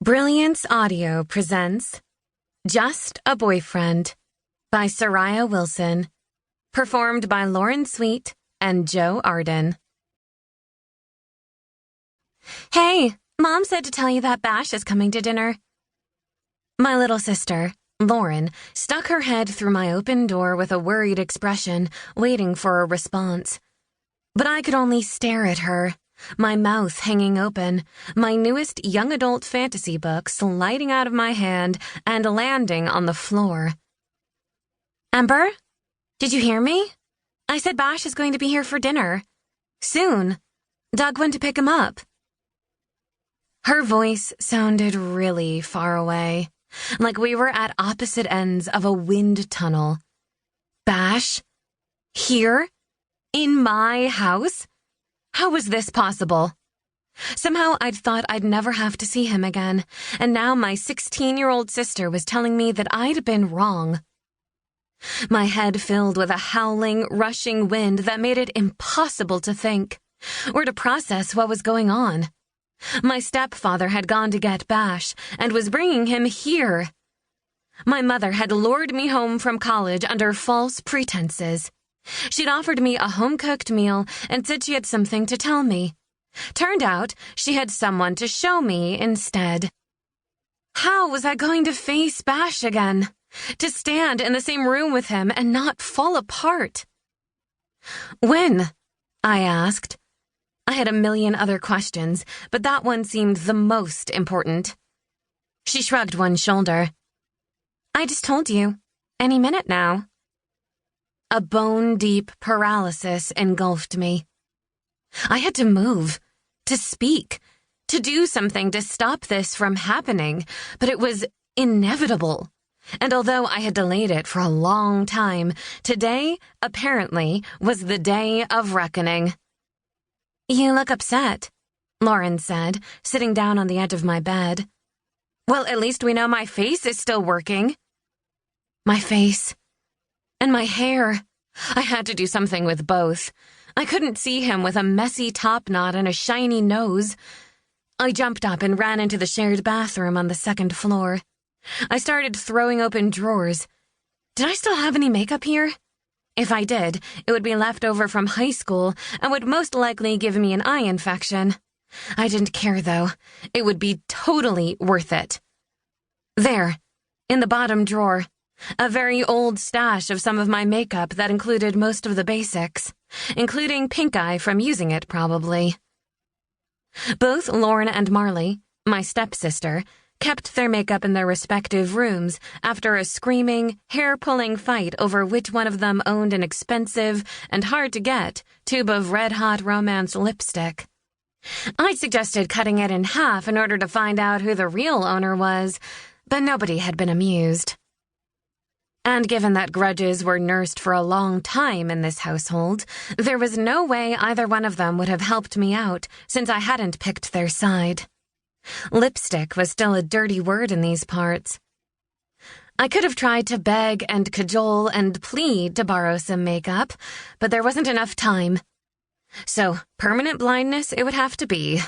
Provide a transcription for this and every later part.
Brilliance Audio presents Just a Boyfriend by Sariah Wilson, performed by Lauren Sweet and Joe Arden. Hey, Mom said to tell you that Bash is coming to dinner. My little sister, Lauren, stuck her head through my open door with a worried expression, waiting for a response. But I could only stare at her, my mouth hanging open, my newest young adult fantasy book sliding out of my hand and landing on the floor. Ember? Did you hear me? I said Bash is going to be here for dinner. Soon. Doug went to pick him up. Her voice sounded really far away, like we were at opposite ends of a wind tunnel. Bash? Here? In my house? How was this possible? Somehow I'd thought I'd never have to see him again, and now my 16-year-old sister was telling me that I'd been wrong. My head filled with a howling, rushing wind that made it impossible to think, or to process what was going on. My stepfather had gone to get Bash, and was bringing him here. My mother had lured me home from college under false pretenses. She'd offered me a home-cooked meal and said she had something to tell me. Turned out she had someone to show me instead. How was I going to face Bash again? To stand in the same room with him and not fall apart? When? I asked. I had a million other questions, but that one seemed the most important. She shrugged one shoulder. I just told you. Any minute now. A bone-deep paralysis engulfed me. I had to move, to speak, to do something to stop this from happening, but it was inevitable. And although I had delayed it for a long time, today, apparently, was the day of reckoning. You look upset, Lauren said, sitting down on the edge of my bed. Well, at least we know my face is still working. My face. And my hair. I had to do something with both. I couldn't see him with a messy top knot and a shiny nose. I jumped up and ran into the shared bathroom on the second floor. I started throwing open drawers. Did I still have any makeup here? If I did, it would be left over from high school and would most likely give me an eye infection. I didn't care, though. It would be totally worth it. There, in the bottom drawer. A very old stash of some of my makeup that included most of the basics, including pink eye from using it, probably. Both Lauren and Marley, my stepsister, kept their makeup in their respective rooms after a screaming, hair-pulling fight over which one of them owned an expensive and hard-to-get tube of red-hot romance lipstick. I suggested cutting it in half in order to find out who the real owner was, but nobody had been amused. And given that grudges were nursed for a long time in this household, there was no way either one of them would have helped me out since I hadn't picked their side. Lipstick was still a dirty word in these parts. I could have tried to beg and cajole and plead to borrow some makeup, but there wasn't enough time. So, permanent blindness it would have to be.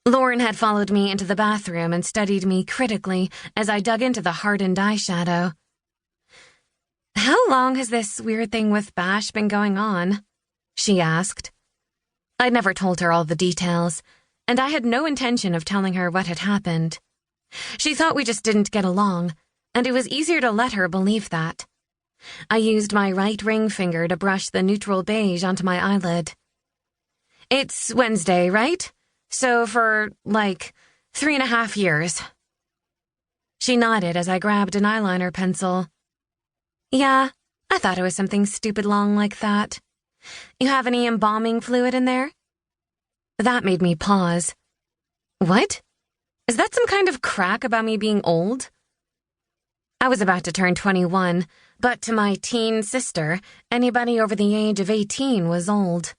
Lauren had followed me into the bathroom and studied me critically as I dug into the hardened eyeshadow. How long has this weird thing with Bash been going on? She asked. I'd never told her all the details, and I had no intention of telling her what had happened. She thought we just didn't get along, and it was easier to let her believe that. I used my right ring finger to brush the neutral beige onto my eyelid. It's Wednesday, right? So for, 3.5 years. She nodded as I grabbed an eyeliner pencil. Yeah, I thought it was something stupid long like that. You have any embalming fluid in there? That made me pause. What? Is that some kind of crack about me being old? I was about to turn 21, but to my teen sister, anybody over the age of 18 was old.